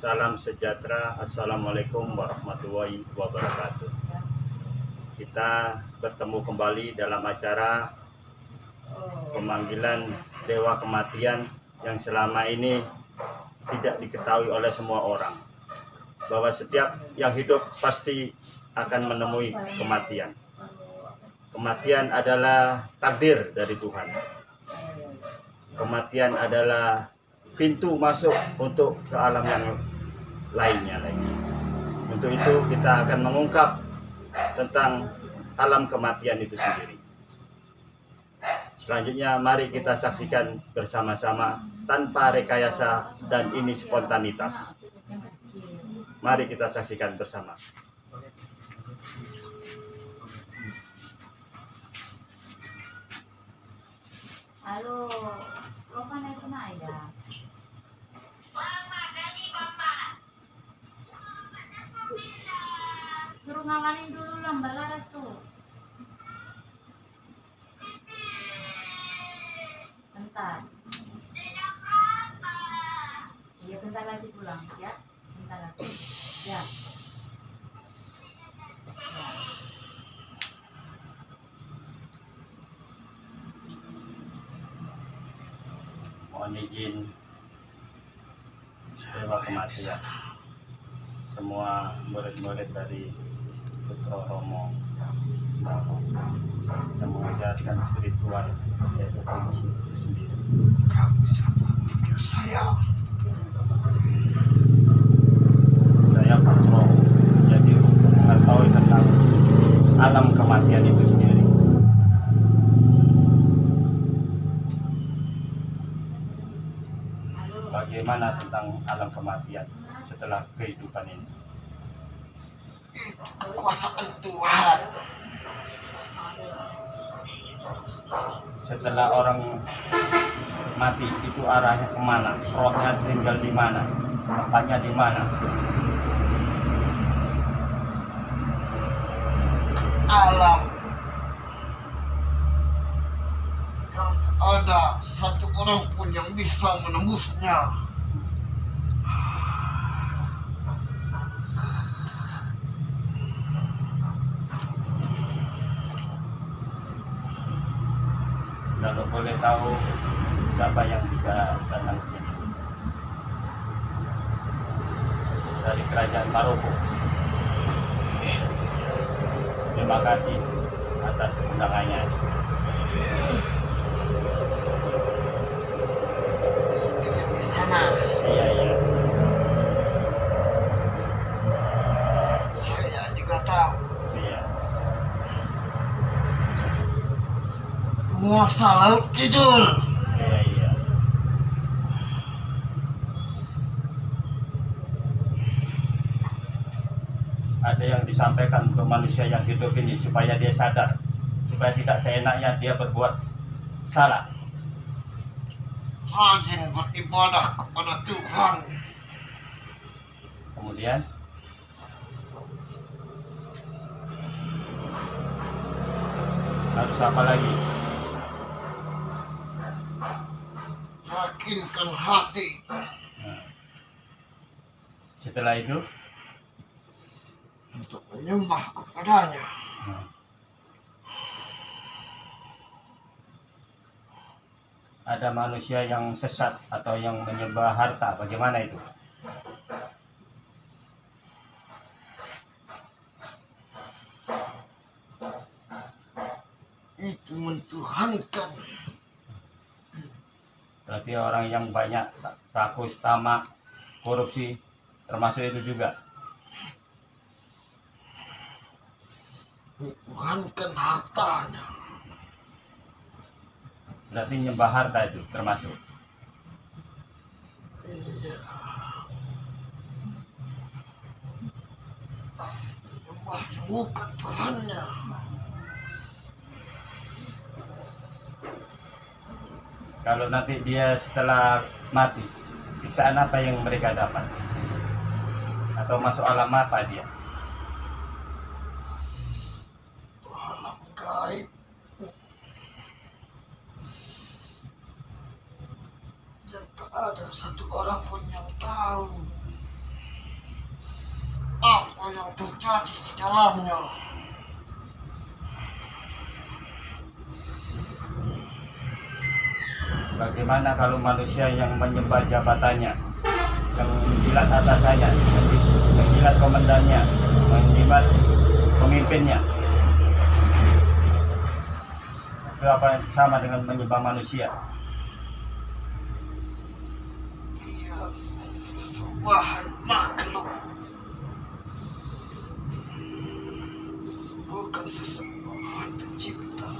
Salam sejahtera. Assalamualaikum warahmatullahi wabarakatuh. Kita bertemu kembali dalam acara pemanggilan Dewa Kematian yang selama ini tidak diketahui oleh semua orang, bahwa setiap yang hidup pasti akan menemui kematian. Kematian adalah takdir dari Tuhan. Kematian adalah pintu masuk untuk ke alam yang lainnya lagi. Untuk itu kita akan mengungkap tentang alam kematian itu sendiri. Selanjutnya mari kita saksikan bersama-sama tanpa rekayasa dan ini spontanitas. Mari kita saksikan bersama. Halo, lo kan itu ya? Suruh ngawalin dulu lah Mbak Laras tuh. Bentar. Iya bentar lagi pulang ya. Bentar lagi. Ya. Mohon izin Dewa Kematian, semua murid-murid dari Putra Romo yang mengajarkan spiritual yaitu fungsi itu sendiri. Kamu satu menunjuk saya. Saya Putra, jadi untuk mengetahui tentang alam kematian itu sendiri. Bagaimana tentang alam kematian setelah kehidupan ini? Kekuasaan Tuhan. Setelah orang mati itu arahnya kemana? Rohnya tinggal di mana? Tempatnya di mana? Alam yang tak ada satu orang pun yang bisa menembusnya. Kalau boleh tahu siapa yang bisa datang ke sini? Dari kerajaan Maroko. Terima kasih atas undangannya. Itu yang di sana. Iya. Saya juga tahu. Iya. Penguasa Laut Kidul. Iya. Ada yang disampaikan untuk manusia yang hidup ini supaya dia sadar, supaya tidak seenaknya dia berbuat salah. Rajin beribadah kepada Tuhan. Kemudian harus apa lagi? Yakinkan hati. Setelah itu Untuk menyembah kepadanya. ada manusia yang sesat atau yang menyembah harta, bagaimana itu? Itu mentuhankan. Berarti orang yang banyak rakus, tamak, korupsi, termasuk itu juga. Mentuhankan hartanya. Berarti nyembah harta itu termasuk. Iya. Menyembah yang bukan Tuhannya. Kalau nanti dia setelah mati, siksaan apa yang mereka dapat? Atau masuk alam apa dia? Alam gaib. Yang tak ada satu orang pun yang tahu. apa yang terjadi di dalamnya. Bagaimana kalau manusia yang menyembah jabatannya, yang menjilat atasannya, menjilat komandannya, menjilat pemimpinnya? Itu apa sama dengan menyembah manusia? Dia sesembahan makhluk, bukan sesembahan pencipta.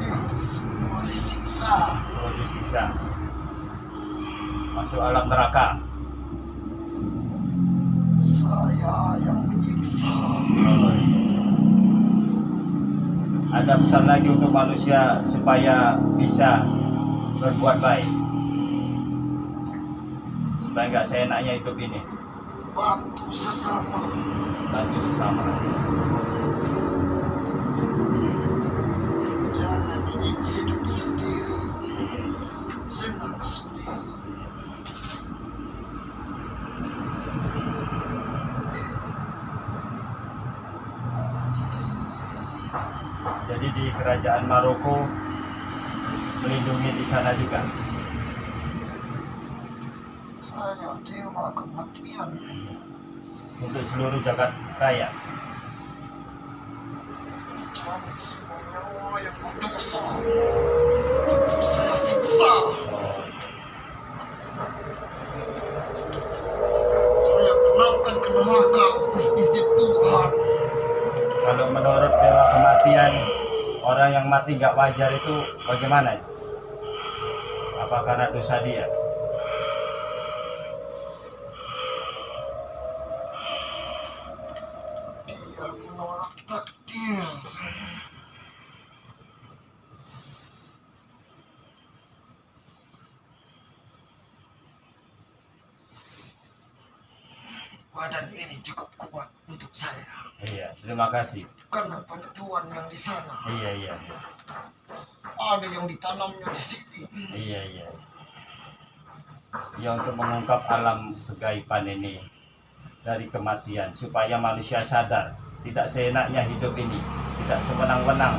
Itu semua disiksa. Oh, disiksa. Masuk alam neraka. Saya yang menyiksa. Oh, iya. Ada pesan lagi untuk manusia supaya bisa berbuat baik, supaya nggak seenaknya hidup ini. Bantu sesama. Bantu sesama. Jangan ingin hidup sendiri. Senang sendiri. Jadi di kerajaan Maroko melindungi di sana juga. Saya dewa kematian. Untuk seluruh jagat raya. Mencari semua nyawa yang berdosa untuk saya siksa. Saya tenangkan ke neraka atas izin Tuhan. Kalau menurut dewa kematian, orang yang mati nggak wajar itu bagaimana? Apa karena dosa dia? Dia menolak takdir. Badan ini cukup kuat untuk saya. Iya, terima kasih. Karena bantuan yang di sana. Iya, iya, Ada yang ditanamnya di sini. iya, iya. Ya, untuk mengungkap alam kegaiban ini dari kematian, supaya manusia sadar tidak seenaknya hidup ini, tidak sewenang-wenang.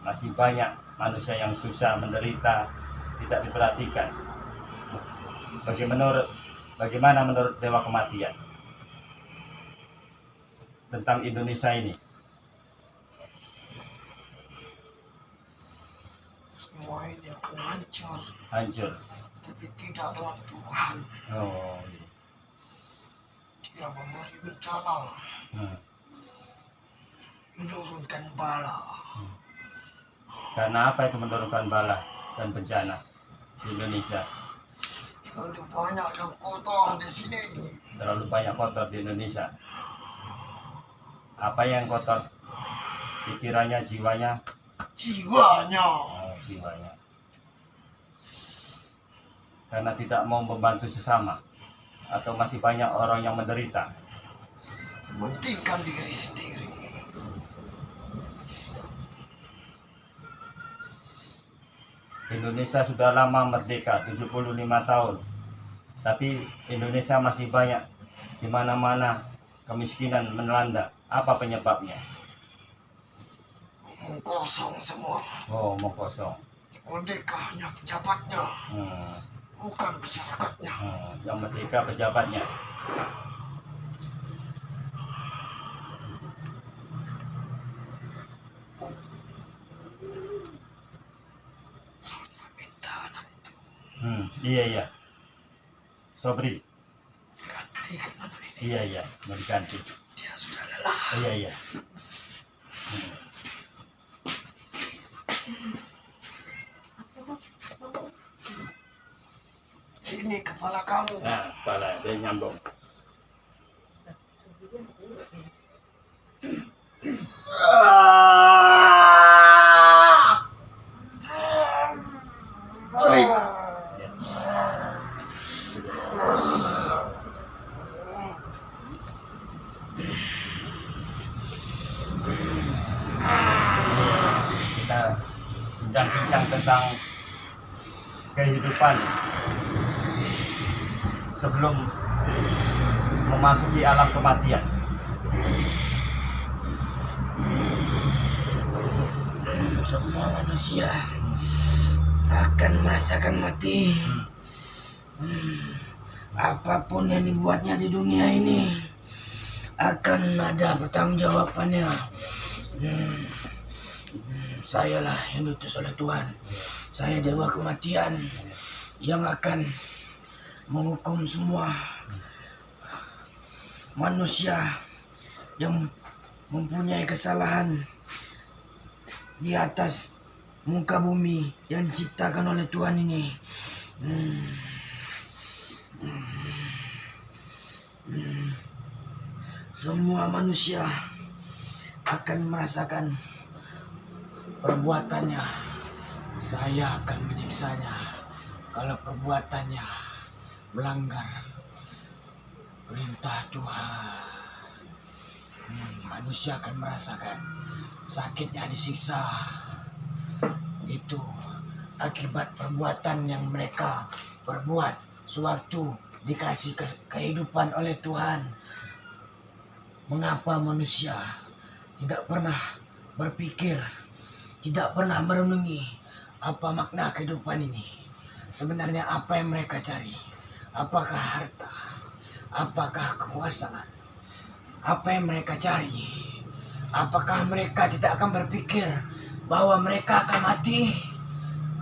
Masih banyak manusia yang susah, menderita, tidak diperhatikan. Bagaimana menurut dewa kematian tentang Indonesia ini? Semua ini akan hancur. Hancur. Tapi tidak dengan Tuhan. Oh, iya. Dia memberi bencana. Menurunkan bala. Karena apa itu menurunkan bala dan bencana di Indonesia? Terlalu banyak yang kotor di sini. Terlalu banyak kotor di Indonesia. Apa yang kotor? Pikirannya, jiwanya? Jiwanya. Oh, jiwanya. Karena tidak mau membantu sesama. Atau masih banyak orang yang menderita. Mementingkan diri sendiri. Indonesia sudah lama merdeka, 75 tahun. Tapi Indonesia masih banyak di mana-mana kemiskinan melanda. Apa penyebabnya? Kosong semua. Oh, mau kosong. Merdeka hanya pejabatnya, bukan masyarakatnya. Yang merdeka pejabatnya. Saya minta anak itu Iya, iya. Sobri. gantikan anak ini. Iya, iya. Mau diganti. Dia sudah lelah. Iya, iya. Sini kepala kamu. Nah, kepala dia nyambung. Baik. Kita bincang tentang kehidupan sebelum memasuki alam kematian. Semua manusia akan merasakan mati. Apapun yang dibuatnya di dunia ini akan ada pertanggungjawabannya. Sayalah yang diutus oleh Tuhan. Saya dewa kematian yang akan menghukum semua manusia yang mempunyai kesalahan di atas muka bumi yang diciptakan oleh Tuhan ini. Semua manusia akan merasakan perbuatannya. Saya akan menyiksanya kalau perbuatannya melanggar perintah Tuhan. Manusia akan merasakan sakitnya disiksa. Itu akibat perbuatan yang mereka perbuat sewaktu dikasih kehidupan oleh Tuhan. Mengapa manusia tidak pernah berpikir, tidak pernah merenungi apa makna kehidupan ini? Sebenarnya apa yang mereka cari? Apakah harta? Apakah kekuasaan? Apa yang mereka cari? Apakah mereka tidak akan berpikir bahwa mereka akan mati?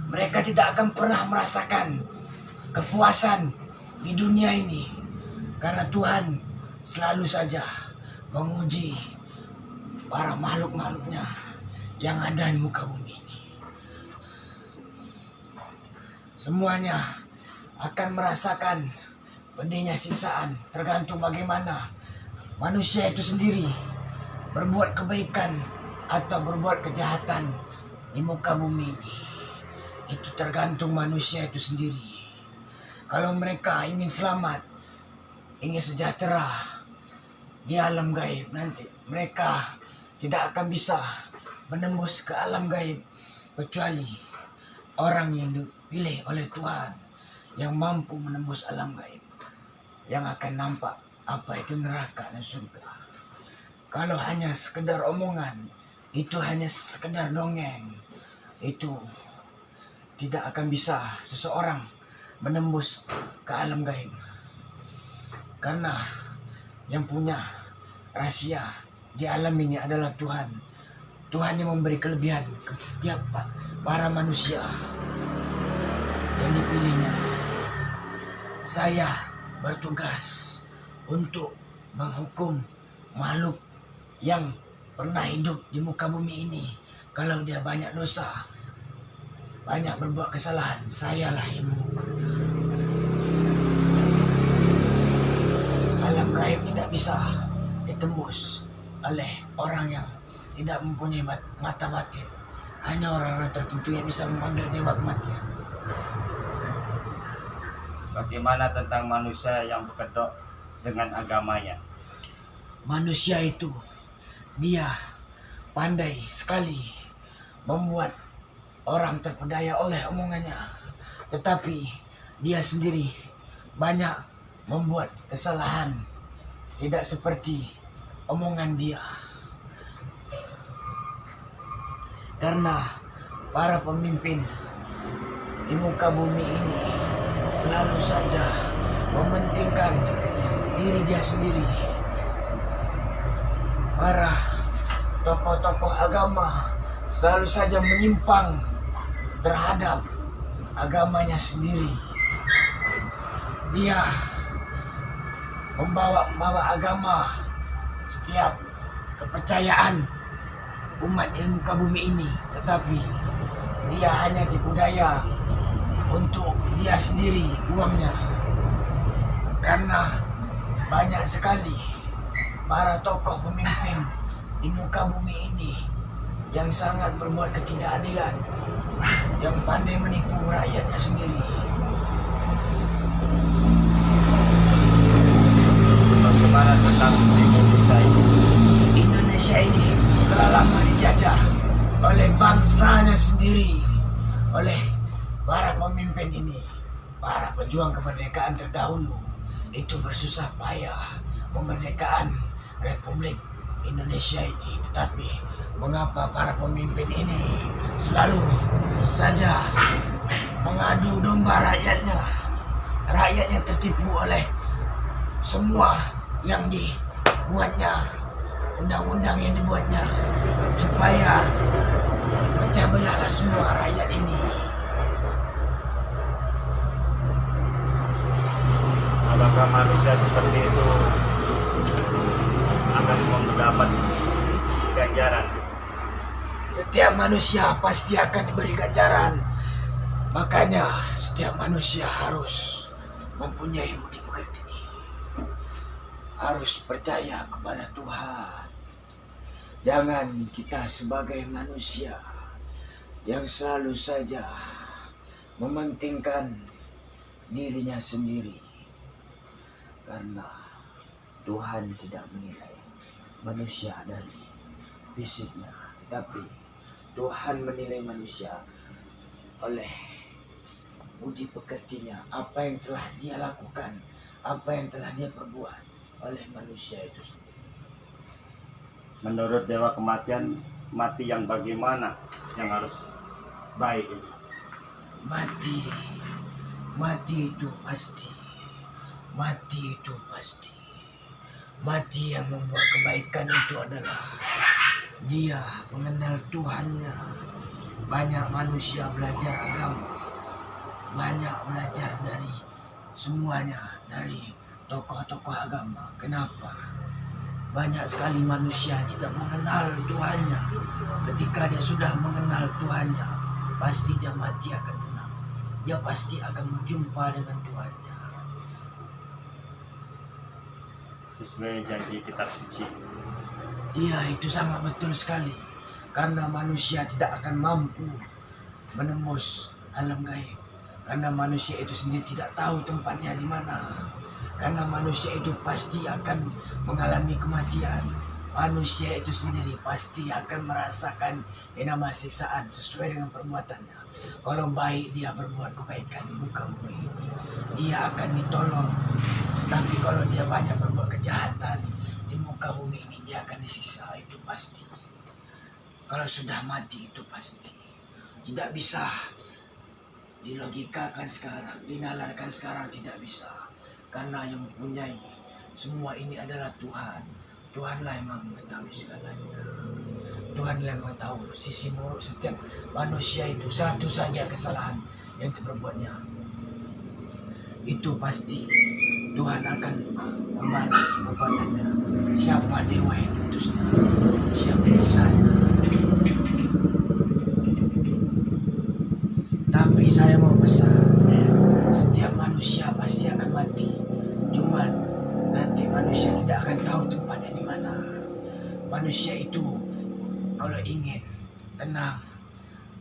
Mereka tidak akan pernah merasakan kepuasan di dunia ini. Karena Tuhan selalu saja menguji para makhluk-makhluknya yang ada di muka bumi ini. Semuanya akan merasakan pedihnya siksaan, tergantung bagaimana manusia itu sendiri berbuat kebaikan atau berbuat kejahatan di muka bumi ini. Itu tergantung manusia itu sendiri. Kalau mereka ingin selamat, ingin sejahtera di alam gaib nanti, mereka tidak akan bisa menembus ke alam gaib kecuali orang yang dipilih oleh Tuhan yang mampu menembus alam gaib, yang akan nampak apa itu neraka dan surga. Kalau hanya sekedar omongan, itu hanya sekedar dongeng, itu tidak akan bisa seseorang menembus ke alam gaib. Karena yang punya rahasia di alam ini adalah Tuhan. Tuhan yang memberi kelebihan ke setiap para manusia yang dipilihnya. Saya bertugas untuk menghukum makhluk yang pernah hidup di muka bumi ini. Kalau dia banyak dosa, banyak berbuat kesalahan, sayalah yang menghukum. Alam gaib tidak bisa ditembus oleh orang yang tidak mempunyai mata batin. Hanya orang-orang tertentu yang bisa memanggil dewa kematian. Bagaimana tentang manusia yang berkedok dengan agamanya? Manusia itu, dia pandai sekali membuat orang terpedaya oleh omongannya. Tetapi dia sendiri banyak membuat kesalahan, tidak seperti omongan dia. Karena para pemimpin di muka bumi ini selalu saja mementingkan diri dia sendiri. Para tokoh-tokoh agama selalu saja menyimpang terhadap agamanya sendiri. Dia membawa agama setiap kepercayaan umat di muka bumi ini, tetapi dia hanya tipu daya untuk dia sendiri uangnya. Karena banyak sekali para tokoh pemimpin di muka bumi ini yang sangat berbuat ketidakadilan, yang pandai menipu rakyatnya sendiri. Bagaimana tentang Indonesia ini? Indonesia ini telah lama dijajah oleh bangsanya sendiri, oleh pejuang kemerdekaan terdahulu itu bersusah payah kemerdekaan Republik Indonesia ini. Tetapi mengapa para pemimpin ini selalu saja mengadu domba rakyatnya? Rakyatnya tertipu oleh semua yang dibuatnya, undang-undang yang dibuatnya, supaya pecah belahlah semua rakyat ini. Apakah manusia seperti itu akan mendapat ganjaran? Setiap manusia pasti akan diberi ganjaran. Makanya setiap manusia harus mempunyai budi pekerti. Harus percaya kepada Tuhan. Jangan kita sebagai manusia yang selalu saja mementingkan dirinya sendiri. Karena Tuhan tidak menilai manusia dari fisiknya, tetapi Tuhan menilai manusia oleh budi pekertinya, apa yang telah dia lakukan, apa yang telah dia perbuat oleh manusia itu sendiri. Menurut Dewa Kematian, mati yang bagaimana yang harus baik itu? Mati itu pasti. Mati itu pasti. Mati yang membuat kebaikan itu adalah dia mengenal Tuhannya. Banyak manusia belajar agama, banyak belajar dari semuanya, dari tokoh-tokoh agama. Kenapa? Banyak sekali manusia tidak mengenal Tuhannya. Ketika dia sudah mengenal Tuhannya, pasti dia mati akan tenang. Dia pasti akan berjumpa dengan Tuhannya. Sesuai janji kitab suci. Iya, itu sangat betul sekali. Karena manusia tidak akan mampu menembus alam gaib. Karena manusia itu sendiri tidak tahu tempatnya di mana. Karena manusia itu pasti akan mengalami kematian. Manusia itu sendiri pasti akan merasakan yang namanya siksaan sesuai dengan perbuatannya. Kalau baik dia berbuat kebaikan di muka bumi ini, dia akan ditolong. Tapi kalau dia banyak berbuat kejahatan di muka bumi ini, dia akan disiksa, itu pasti. Kalau sudah mati itu pasti. Tidak bisa dilogikakan sekarang, dinalarkan sekarang, tidak bisa. Karena yang mempunyai semua ini adalah Tuhan. Tuhanlah yang mengetahui segalanya. Tuhanlah yang mengetahui sisi buruk setiap manusia itu. Satu saja kesalahan yang diperbuatnya, itu pasti Tuhan akan membalas perbuatannya. Siapa dewa yang diutusnya? Siapa Yesaya? Tapi saya mau pesan, setiap manusia pasti akan mati. Cuman nanti manusia tidak akan tahu tempatnya di mana. Manusia itu kalau ingin tenang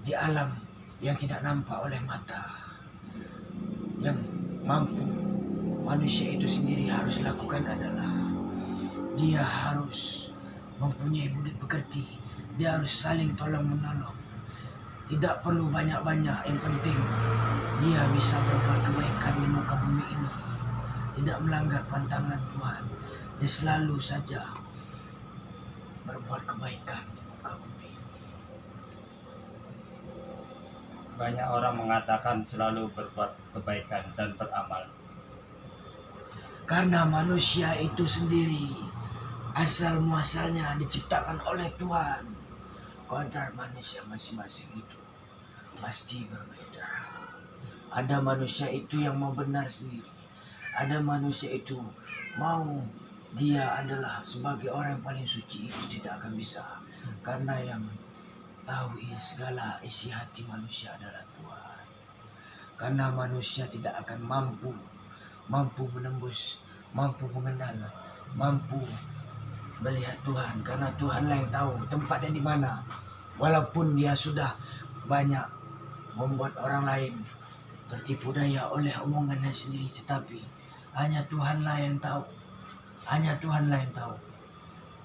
di alam yang tidak nampak oleh mata, yang mampu manusia itu sendiri harus lakukan adalah dia harus mempunyai budi pekerti. Dia harus saling tolong menolong. Tidak perlu banyak-banyak, yang penting dia bisa berbuat kebaikan di muka bumi ini. Tidak melanggar pantangan Tuhan. Dia selalu saja berbuat kebaikan di muka bumi ini. Banyak orang mengatakan selalu berbuat kebaikan dan beramal. Karena manusia itu sendiri asal muasalnya diciptakan oleh Tuhan. Kodrat manusia masing-masing itu pasti berbeda. Ada manusia itu yang mau benar sendiri. Ada manusia itu mau dia adalah sebagai orang yang paling suci, itu tidak akan bisa. Karena yang tahu segala isi hati manusia adalah Tuhan. Karena manusia tidak akan mampu menembus, mampu mengenal, mampu melihat Tuhan, karena Tuhanlah yang tahu tempatnya di mana. Walaupun dia sudah banyak membuat orang lain tertipu daya oleh omongannya sendiri, tetapi hanya Tuhanlah yang tahu. Hanya Tuhanlah yang tahu.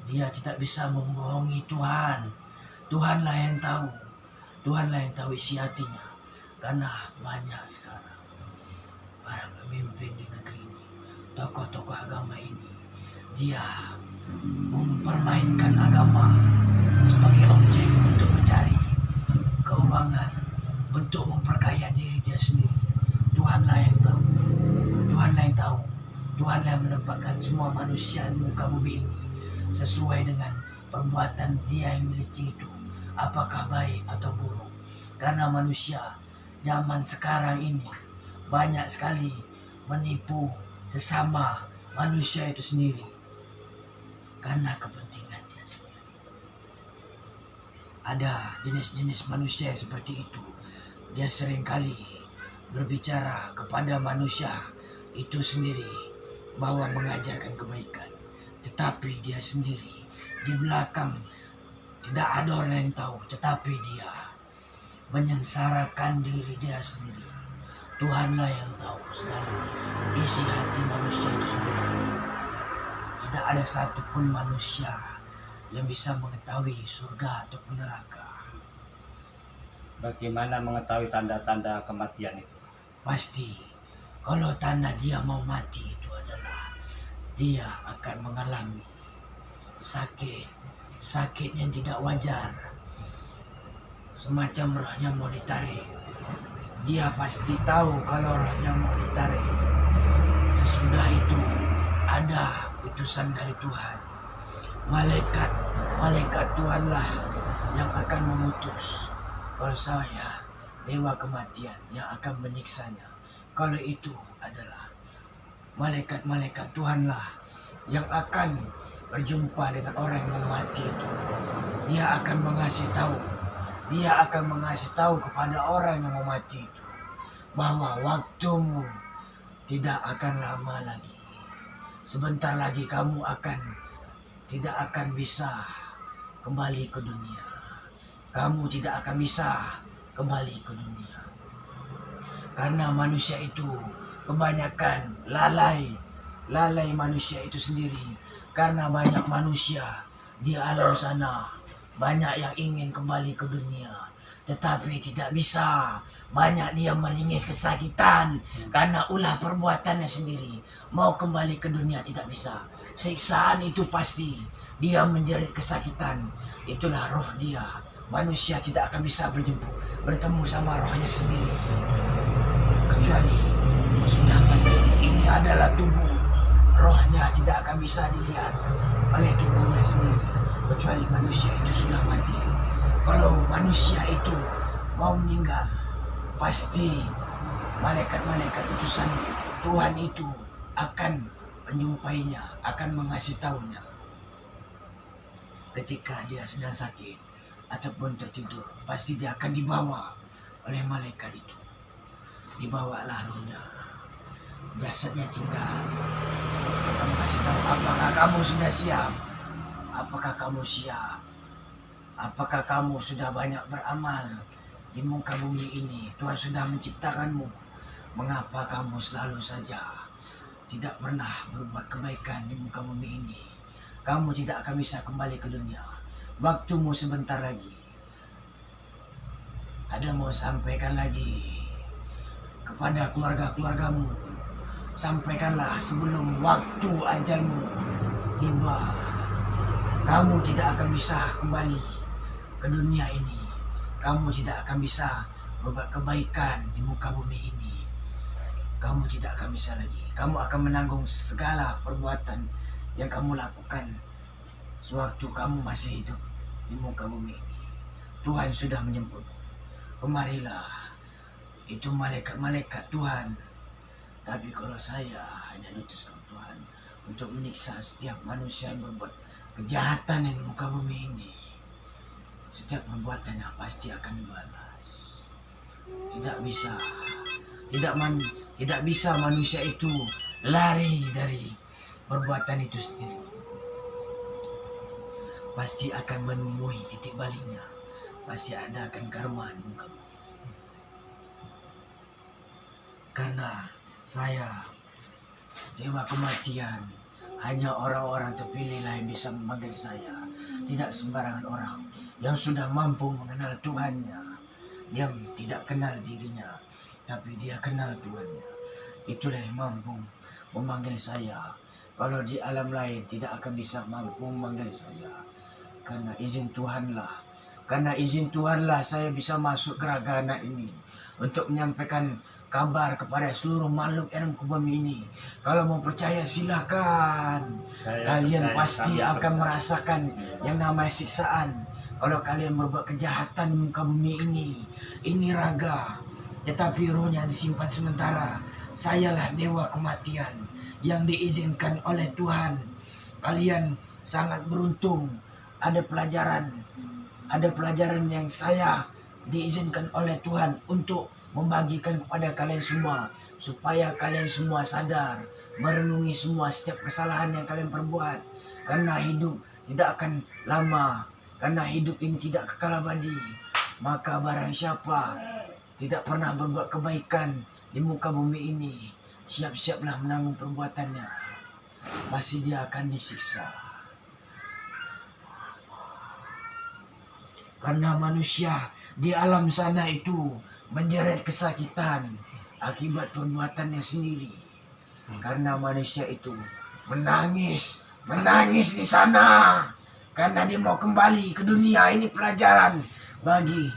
Dia tidak bisa membohongi Tuhan. Tuhanlah yang tahu. Tuhanlah yang tahu isi hatinya. Karena banyak sekarang para pemimpin di negeri ini, tokoh-tokoh agama ini, dia mempermainkan agama sebagai objek untuk mencari keuangan, untuk memperkaya diri dia sendiri. Tuhanlah yang tahu, Tuhanlah yang tahu, Tuhanlah yang menempatkan semua manusia di muka bumi ini sesuai dengan perbuatan dia yang miliki itu, apakah baik atau buruk. Karena manusia zaman sekarang ini banyak sekali menipu sesama manusia itu sendiri karena kepentingan dia sendiri. Ada jenis-jenis manusia seperti itu. Dia seringkali berbicara kepada manusia itu sendiri bahwa mengajarkan kebaikan, tetapi dia sendiri di belakang tidak ada orang yang tahu, tetapi dia menyengsarakan diri dia sendiri. Tuhanlah yang tahu segala isi hati manusia itu sendiri. Tidak ada satupun manusia yang bisa mengetahui surga ataupun neraka. Bagaimana mengetahui tanda-tanda kematian itu? Pasti kalau tanda dia mau mati itu adalah dia akan mengalami sakit yang tidak wajar, semacam rohnya mau ditarik. Dia pasti tahu kalau rohnya mau ditarik. Sesudah itu ada utusan dari Tuhan, malaikat Tuhanlah yang akan memutus. Kalau saya dewa kematian yang akan menyiksanya. Kalau itu adalah malaikat Tuhanlah yang akan berjumpa dengan orang yang mau mati itu. Dia akan mengasih tahu kepada orang yang mau mati itu bahwa waktumu tidak akan lama lagi. Sebentar lagi kamu tidak akan bisa kembali ke dunia. Kamu tidak akan bisa kembali ke dunia. Karena manusia itu kebanyakan lalai manusia itu sendiri. Karena banyak manusia di alam sana, banyak yang ingin kembali ke dunia, tetapi tidak bisa. Banyak dia melingis kesakitan karena ulah perbuatannya sendiri. Mau kembali ke dunia tidak bisa. Siksaan itu pasti. Dia menjerit kesakitan. Itulah roh dia. Manusia tidak akan bisa bertemu sama rohnya sendiri kecuali sudah mati. Ini adalah tubuh. Rohnya tidak akan bisa dilihat oleh tubuhnya sendiri kecuali manusia itu sudah mati. Kalau manusia itu mau meninggal, pasti malaikat utusan Tuhan itu akan menjumpainya, akan mengasih tahunya ketika dia sedang sakit ataupun tertidur. Pasti dia akan dibawa oleh malaikat itu. Dibawalah rohnya, jasadnya tinggal. Akan kasih tahu, apakah kamu sudah siap? Apakah kamu siap? Apakah kamu sudah banyak beramal di muka bumi ini? Tuhan sudah menciptakanmu. Mengapa kamu selalu saja tidak pernah berbuat kebaikan di muka bumi ini? Kamu tidak akan bisa kembali ke dunia. Waktumu sebentar lagi. Ada mau sampaikan lagi kepada keluarga-keluargamu. Sampaikanlah sebelum waktu ajalmu tiba. Kamu tidak akan bisa kembali ke dunia ini. Kamu tidak akan bisa berbuat kebaikan di muka bumi ini. Kamu tidak akan bisa lagi. Kamu akan menanggung segala perbuatan yang kamu lakukan sewaktu kamu masih hidup di muka bumi ini. Tuhan sudah menjemput. Kemarilah. Itu malaikat Tuhan. Tapi kalau saya hanya diutuskan Tuhan untuk menyiksa setiap manusia yang berbuat kejahatan di muka bumi ini. Setiap perbuatannya pasti akan dibalas. Tidak bisa manusia itu lari dari perbuatan itu sendiri. Pasti akan menemui titik baliknya. Pasti ada akan karma di muka bumi. Karena saya dewa kematian, hanya orang-orang terpilihlah yang bisa memanggil saya. Tidak sembarangan orang yang sudah mampu mengenal Tuhannya, yang tidak kenal dirinya, tapi dia kenal Tuhannya. itulah yang mampu memanggil saya. Kalau di alam lain tidak akan bisa mampu memanggil saya. Karena izin Tuhanlah saya bisa masuk ke raga anak ini untuk menyampaikan kabar kepada seluruh makhluk yang ke bumi ini. Kalau mau percaya silakan. Kalian pasti akan merasakan yang namanya siksaan. Kalau kalian berbuat kejahatan di muka bumi ini raga, tetapi rohnya disimpan sementara. Sayalah dewa kematian yang diizinkan oleh Tuhan. Kalian sangat beruntung. Ada pelajaran yang saya diizinkan oleh Tuhan untuk membagikan kepada kalian semua, supaya kalian semua sadar, merenungi semua setiap kesalahan yang kalian perbuat. Karena hidup tidak akan lama, karena hidup ini tidak kekal abadi. Maka barang siapa tidak pernah berbuat kebaikan di muka bumi ini, siap-siaplah menanggung perbuatannya. Pasti dia akan disiksa. Karena manusia di alam sana itu menjerit kesakitan akibat perbuatannya sendiri. Karena manusia itu menangis di sana. Karena dia mau kembali ke dunia. Ini pelajaran bagi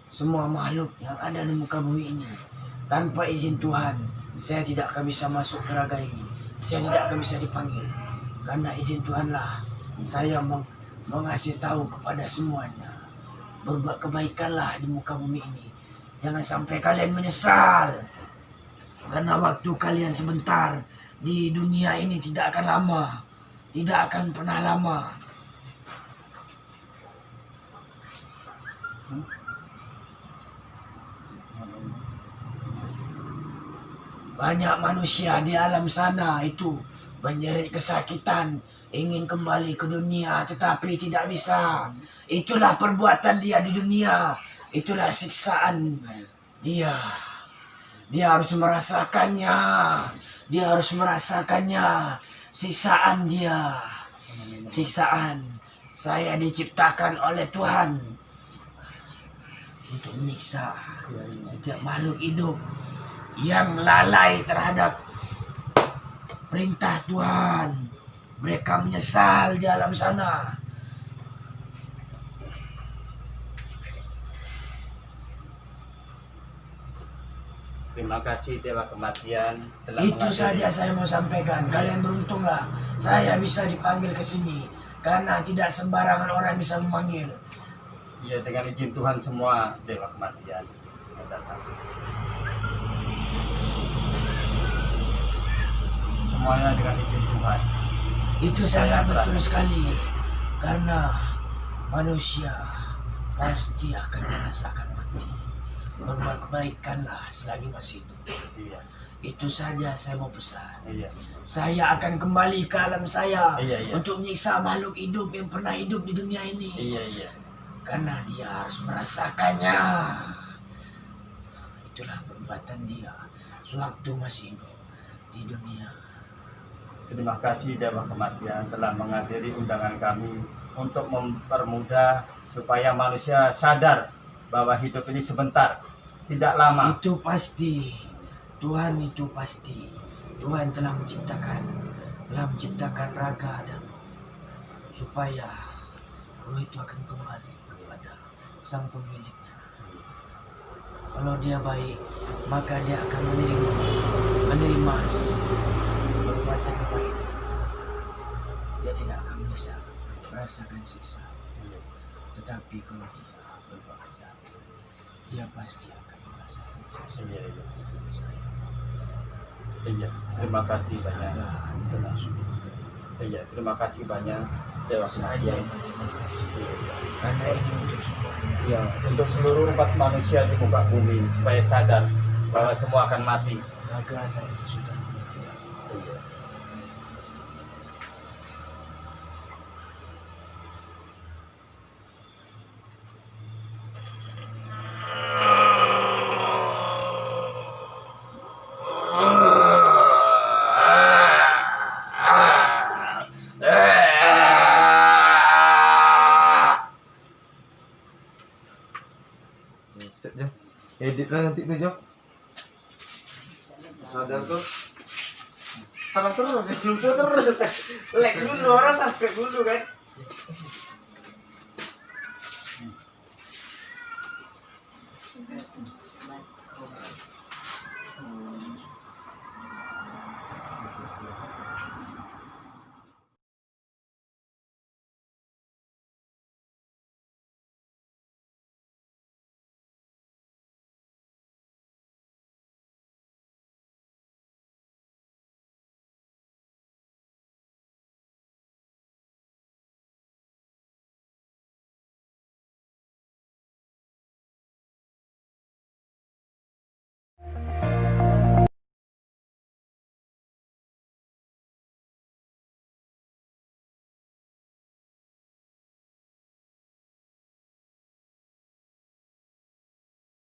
semua makhluk yang ada di muka bumi ini. Tanpa izin Tuhan, saya tidak akan bisa masuk ke raga ini. Saya tidak akan bisa dipanggil. Karena izin Tuhanlah saya mengasih tahu kepada semuanya. Berbuat kebaikanlah di muka bumi ini. Jangan sampai kalian menyesal. Karena waktu kalian sebentar di dunia ini tidak akan lama. Tidak akan pernah lama. Banyak manusia di alam sana itu menjerit kesakitan, ingin kembali ke dunia tetapi tidak bisa. Itulah perbuatan dia di dunia. Itulah siksaan dia. Dia harus merasakannya. Dia harus merasakannya. Siksaan dia. Siksaan. Saya diciptakan oleh Tuhan untuk menyiksa setiap makhluk hidup yang lalai terhadap perintah Tuhan. Mereka menyesal di alam sana. Terima kasih Dewa Kematian telah Itu mengajari. saja saya mau sampaikan. Kalian beruntunglah saya bisa dipanggil ke sini. Karena tidak sembarangan orang bisa memanggil. Ya, dengan izin Tuhan semua Dewa Kematian. Semuanya dengan izin Tuhan. Itu sangat betul sekali. Karena manusia pasti akan merasakan mati. Berbuat kebaikanlah selagi masih hidup. Iya. Itu saja saya mau pesan. Iya. Saya akan kembali ke alam saya Iya. untuk menyiksa makhluk hidup yang pernah hidup di dunia ini. Iya. Karena dia harus merasakannya. Itulah perbuatan dia sewaktu masih hidup di dunia. Terima kasih Dewa Kematian telah menghadiri undangan kami untuk mempermudah supaya manusia sadar bahwa hidup ini sebentar, tidak lama. Itu pasti. Tuhan itu pasti. Tuhan telah menciptakan raga dan supaya roh itu akan kembali kepada sang pemiliknya. Kalau dia baik, maka dia akan menerima perbuatan kebaikan. Dia tidak akan bisa merasakan siksa. Tetapi kalau dia berbuat kejahatan, dia pasti akan merasakan siksa. Iya. Terima kasih banyak. Iya, terima kasih banyak Dewa Saya Kematian. berterima kasih. Karena ini untuk semuanya. Ya, untuk seluruh umat manusia di muka bumi supaya sadar bahwa semua akan mati. Raga anak ini sudah mulai tidak. Iya. Edit lah nanti tuh Jok. Ada channelku. Salah terus, dulu terus. Like dulu orang subscribe dulu kan.